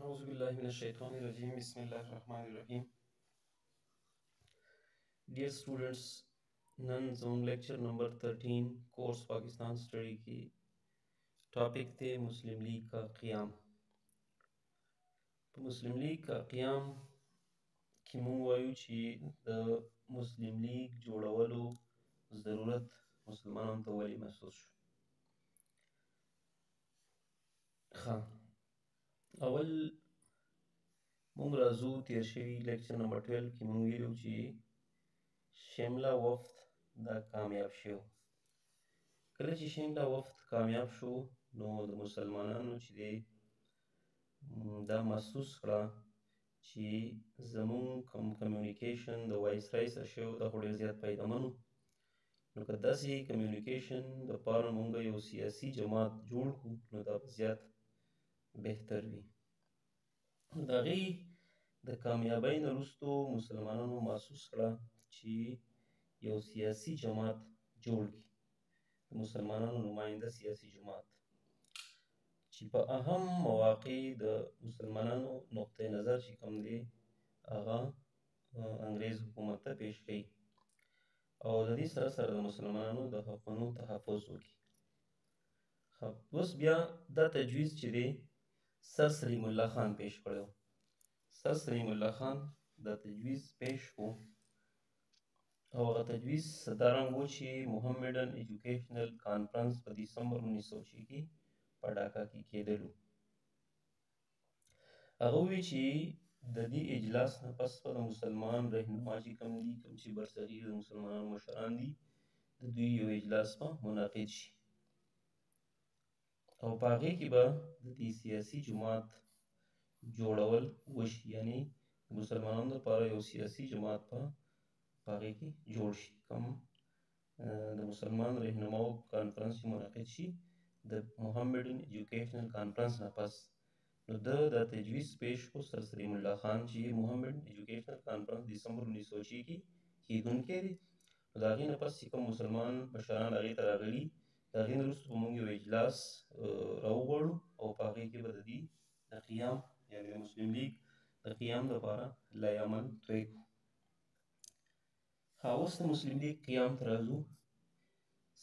أعوذ بالله من الشيطان الرجيم بسم الله الرحمن الرحيم. Dear students, نن زموږ لیکچر نمبر 13 کورس پاکستان سٹڈی کی ټاپک دی مسلم لیگ کا قیام. په مسلم لیگ کا قیام کې مونږ وایو چې د مسلم لیگ جوړولو ضرورت مسلمانانو ته ولې محسوس شو. اول مونږ راځو تیر شوي لیکچر نمبر 12 کې مونږ ویلو چې شمله وفد دا کامیاب شو. کله چې شمله وفد کامیاب شو نو د مسلمانانو چې دی دا محسوس کړه چې زمونږ کوم کمیونیکیشن د وایسرای سره شو دا خو ډېر زیات فایدهمن و. نو که داسې کمیونیکیشن دپاره مونږ یو سیاسي جماعت جوړ کړو نو دا به زیات بهتر وي. نو د هغې د کامیابۍ نه وروستو مسلمانانو محسوس کړه چې یو سیاسي جماعت جوړ کړي، د مسلمانانو نماینده سیاسي جماعت چې په اهم مواقع د مسلمانانو نقطه نظر چې کوم دی هغه انګریز حکومت ته پیش کړي او د دې سره سره د مسلمانانو د حقونو تحفظ وکړي. اوس بیا دا تجویز چې دی سر سلیم الله خان پیش کړی و. سر سلیم الله خان دا تجویز پیش کړو او هغه تجویز دا رنګ و چې محمدن ایجوکیشنل کانفرنس په دسمبر 1906 کې په ډاکا کې کېدلو. هغه وویل چې د دې اجلاس نه پس به د مسلمان رهنما چې کوم دي کوم چې برصغیر د مسلمانانو مشران دي د دوی یو اجلاس به منعقد شي او په هغې کې به د دې سیاسي جماعت جوړول وشي، یعنی د مسلمانانو لپاره یو سیاسي جماعت به په هغې کې جوړ شي. کوم د مسلمان رهنماو کانفرنس چې منعقد شي د محمدن ایجوکیشنل کانفرنس نه پس نو ده دا تجویز پیش کړو سر سلیم الله خان چې محمدن ایجوکیشنل کانفرنس دسمبر 1906 کې کېدونکی دی. نو د هغې نه پس چې کوم مسلمان مشران هغې ته راغلي د هغې نه وروسته به مونږ یو اجلاس راوغواړو او په هغې کې به د دې د قیام یعنې د مسلم لیگ د قیام لپاره لای عمل توی کړو. اوس د مسلم لیگ قیام ته راځو.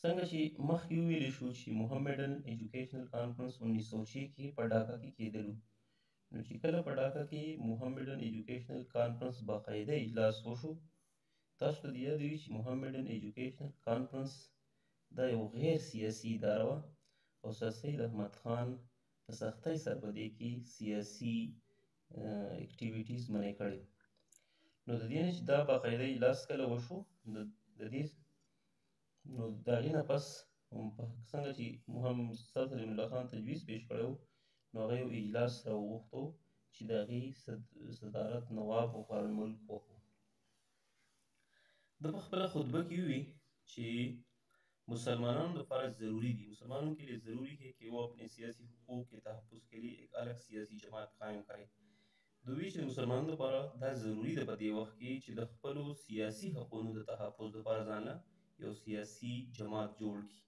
څنګه چې مخکې وویلی شو چې محمدن ایجوکیشنل کانفرنس 1906 کې په ډاکا کې کېدلو، نو چې کله په ډاکا کې محمدن ایجوکیشنل کانفرنس باقاعده اجلاس وشو، تاسو ته د یاد وي چې محمدن ایجوکیشنل کانفرنس دا یو غیر سیاسي اداره وه او سر سید احمد خان په سختۍ سره په دې کې سیاسي اکټیویټیز منع کړی. نو د دې نه چې دا باقاعده اجلاس کله وشو د دې نو د هغې نه پس څنګه چې سر سلیم الله خان تجویز پیش کړی و نو هغه یو اجلاس راوغوښتو چې د هغې صدارت نواب غفار الملک وکړو. ده په خپله خطبه کې وویل چې مسلمانانوں لپاره ضروری دی، مسلمانوں کے لیے ضروری ہے کہ وہ اپنے سیاسی حقوق کے تحفظ کے لیے ایک الگ سیاسی جماعت قائم کرے. دوی چې مسلمانانو لپاره دا ضروری ده په دې وخت کې چې د خپلو سیاسي حقونو د تحفظ لپاره ځان له یو سیاسي جماعت جوړ کړي،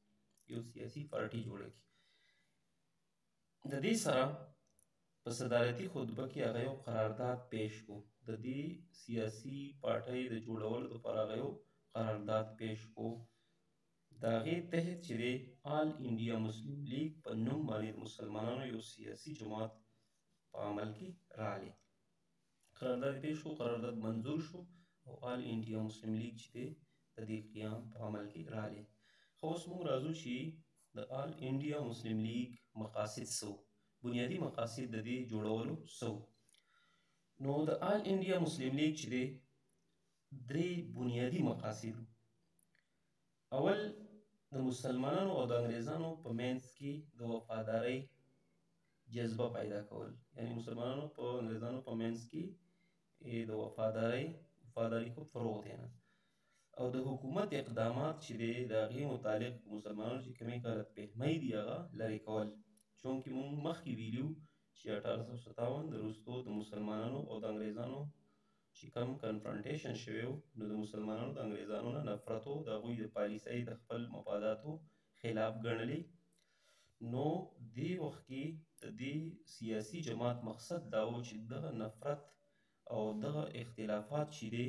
یو سیاسي پارټي جوړه کړي. د دې سره په صدارتي خطبه کې هغه یو قرارداد پیش کړو. د دې سیاسي پارټۍ د جوړولو لپاره هغه یو قرارداد پیش کړو. د هغې تحت چې دی آل انډیا مسلم لیگ په نوم باندې د مسلمانانو یو سیاسي جماعت په عمل کې راغلی. قرارداد پیش شو، قرارداد منظور شو او آل انډیا مسلم لیگ چې دی د دې قیام په عمل کې راغلی. خو اوس موږ راځو چې د آل انډیا مسلم لیگ مقاصد څه وو، بنیادي مقاصد د دې جوړولو څه وو. نو د آل انډیا مسلم لیگ چې دی درې بنیادي مقاصد وو. اول د مسلمانانو او د انګریزانو په منځ کې د وفادارۍ جذبه پیدا کول، یعنی مسلمانانو په انګریزانو په منځ کې د وفاداری کو فروغ دینا او د حکومت اقدامات چې دی د هغې متعلق مسلمانانو چې کومې غلط فهمۍ دي هغه لرې کول. چونکې موږ مخکې ویلي وو چې 1857 د وروستو د مسلمانانو او د انګریزانو چې کوم کنفرنټیشن شوی و نو د مسلمانانو د انګریزانو نه نفرت و، د هغوی د پالیسۍ د خپل مفاداتو خلاف ګڼلې. نو دې وخت کې د دې سیاسي جماعت مقصد دا و چې دغه نفرت او دغه اختلافات چې دی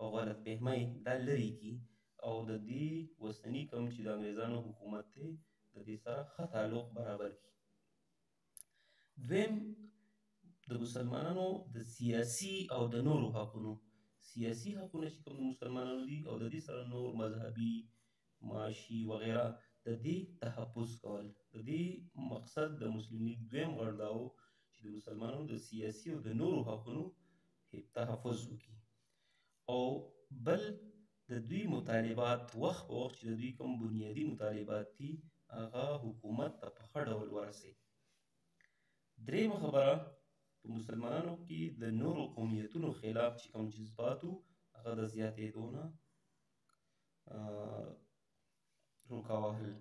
او غلط فهمۍ دا لرې کړي او د دې اوسني کوم چې د انګریزانو حکومت دی د دې سره ښه تعلق برابر کړي. دویم د مسلمانانو د سیاسي او د نورو حقونو، سیاسي حقونه چې کوم د مسلمانانو دي او د دې سره نور مذهبي، معاشي وغیره د دې تحفظ کول. د دې مقصد د مسلم لیگ دویم غړ دا و چې د مسلمانانو د سیاسي او د نورو حقونو تحفظ وکړي. او بل د دوی مطالبات وخت په وخت چې د دوی کوم بنیادي مطالبات دي هغه حکومت ته په ښه ډول ورسوي. درېیمه خبره په مسلمانانو کې د نورو قومیتونو خلاف چې کوم جذبات وو هغه د زیاتېدو نه روکاوهل.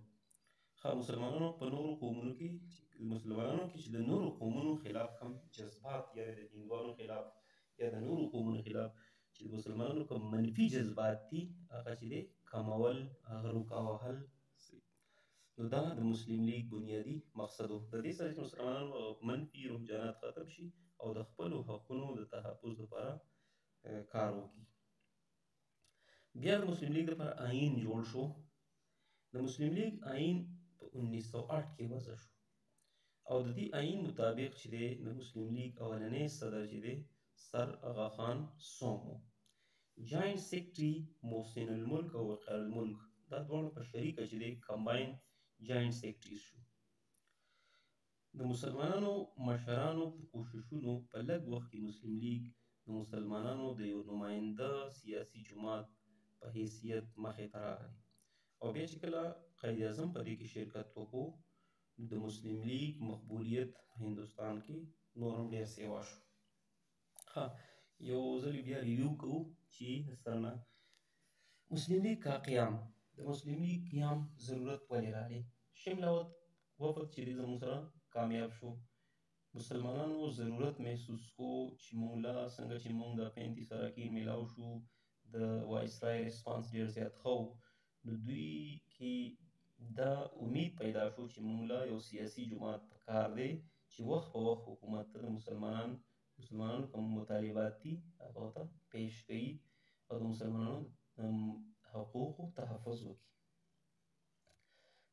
مسلمانانو په نورو قومونو کې چې د نورو قومونو خلاف کوم جذبات یا د هندوانو خلاف یا د نورو قومونو خلاف چې د مسلمانانو کوم منفي جذبات دي هغه چې دی کمول، هغه روکاوهل. نو دا د مسلم لیگ بنیادي مقصد و. د دې سره چې مسلمانانو منفي رجحانات ختم شي او د خپلو حقونو د تحفظ لپاره کار وکړي. بیا د مسلم لیگ لپاره آئین جوړ شو. د مسلم لیگ آئین په 1908 کې وضع شو او د دې آئین مطابق چې دی د مسلم لیگ اولنی صدر چې دی سر آغا خان سوم و. جاینټ سیکرټري محسن الملک او وقار الملک دا دواړه په شریکه چې دی کمباین جاینټ سیکرټري شو. د مسلمانانو مشرانو په کوششونو په لږ وخت کې مسلم لیگ د مسلمانانو د یو نماینده سیاسي جماعت په حیثیت مخې ته راغی او بیا چې کله قائد اعظم په دې کې شرکت وکړو د مسلم لیگ مقبولیت په هندوستان کې نور هم ډیر سیوا شو. یو ځل بیا ریویو کوو چې مثلا مسلم لیگ کا قیام، د مسلم لیگ قیام ضرورت ولې راغی. شمله وفد چې زموږ سره کامیاب شو، مسلمانانو ضرورت محسوس کو چې موږ لا څنګه چې موږ د 35 اراکین میلاو شو د وایسرای ریسپانس ډیر زیات ښه و، نو دوی کې دا امید پیدا شو چې موږ لا یو سیاسي جماعت پکار دی چې وخت په وخت حکومت ته د مسلمانانو کوم مطالبات دي هغه ته پیش کوي او د مسلمانانو حقوقو تحفظ وکړي.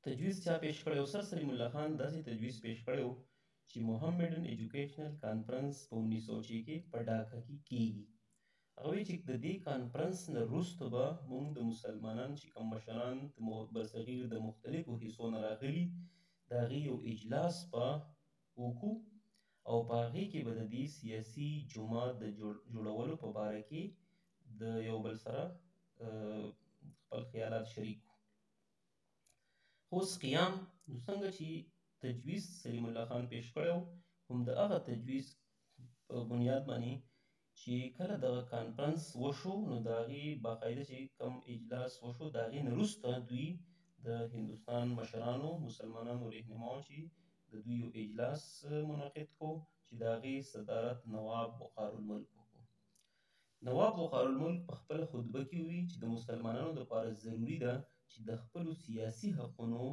تجویز چا پیش کړی و؟ سر سلیم الله خان داسې تجویز پیش کړی و چې محمدن ایجوکیشنل کانفرنس په 1906 کې په ډاکا کې کیږي. هغه وایي چې د دې کانفرنس نه وروسته به موږ د مسلمانانو چې کوم مشران برصغیر د مختلفو حصو نه راغلي د هغې یو اجلاس به وکړو او په هغې کې به د دې سیاسي جماعت د جوړولو په باره کې د یو بل سره خپل خیالات شریک کړو. اوس قیام نو څنګه چې تجویز سلیم الله خان پیش کړی و هم د هغه تجویز په بنیاد باندې چې کله دغه کانفرنس وشو نو د هغې باقاعده چې کوم اجلاس وشو د هغې نه وروسته دوی د هندوستان مشرانو مسلمانانو رهنماو چې د دوی یو اجلاس منعقد کو چې د هغې صدارت نواب وقار الملک وکړو. نواب وقار الملک په خپله خطبه کې وویل چې د مسلمانانو لپاره ضروري ده چې د خپلو سیاسي حقونو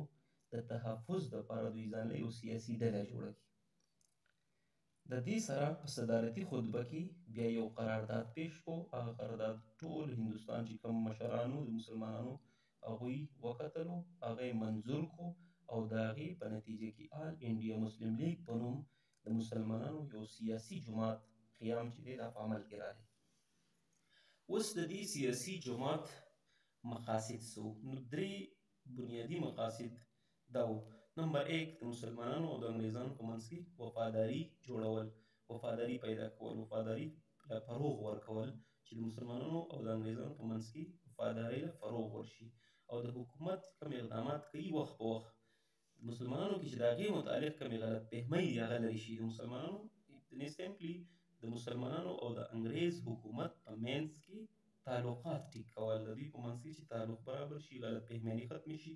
د تحفظ لپاره دوی ځان له یو سیاسي ډله جوړه کړي. د دې سره په صدارتي خطبه کې بیا یو قرارداد پیش کو. هغه قرارداد ټول هندوستان چې کوم مشرانو د مسلمانانو هغوی وکتلو، هغه یې منظور کو او د هغې په نتیجه کې آل انډیا مسلم لیگ په نوم د مسلمانانو یو سیاسي جماعت قیام چې دی دا په عمل کې راغی. اوس د دې سیاسي جماعت مقاصد څه وو؟ نو درې بنیادي مقاصد دا وو. نمبر 1 د مسلمانانو او د انګریزانو په منځ کې وفاداري جوړول، وفاداري پیدا کول، وفاداري له فروغ ورکول چې د مسلمانانو او د انګریزانو په منځ کې وفاداري له فروغ ورشي او د حکومت کوم اقدامات کوي وخت په وخت مسلمانانو کې چې د هغې متعلق کومې غلط فهمۍ دي هغه لرې شي. د مسلمانانو سمپلي د مسلمانانو او د انګریز حکومت په منځ کې تعلقات ټیک کول، د دوی په منځ کې چې تعلق برابر شي، غلط فهمۍ ختمې شي.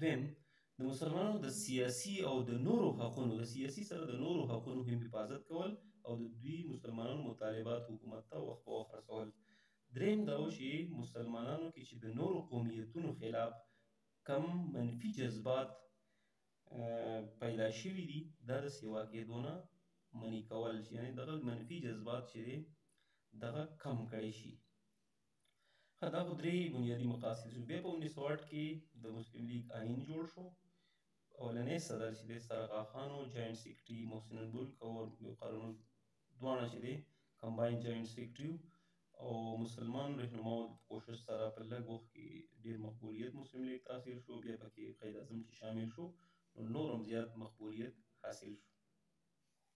دویم د مسلمانانو د سیاسي او د نورو حقونو، د سیاسي سره د نورو حقونو هم حفاظت کول او د دوی مسلمانانو مطالبات حکومت ته وخت په وخت رسول. دریم دا و چې مسلمانانو کې چې د نورو قومیتونو خلاف کم منفي جذبات پیدا شوي دي دا د سیوا کېدو نه منع کول، یعنې دغه منفي جذبات چې دی دغه کم کړی شي. ښه دا خو درې بنیادي مقاصد شو. بیا په 1908 کې د مسلم لیگ آئین جوړ شو. اولنی صدر چې دی سرآغا خان و، جاینټ سیکرټري محسن الملک او قانون دواړه چې دی کمباین جاینټ سیکرټري او مسلمان رهنماو د کوشش سره په لږ وخت کې ډېر مقبولیت مسلم لیگ ته حاصل شو. بیا پکې قائد اعظم چې شامل شو نو نور هم زیات مقبولیت حاصل شو.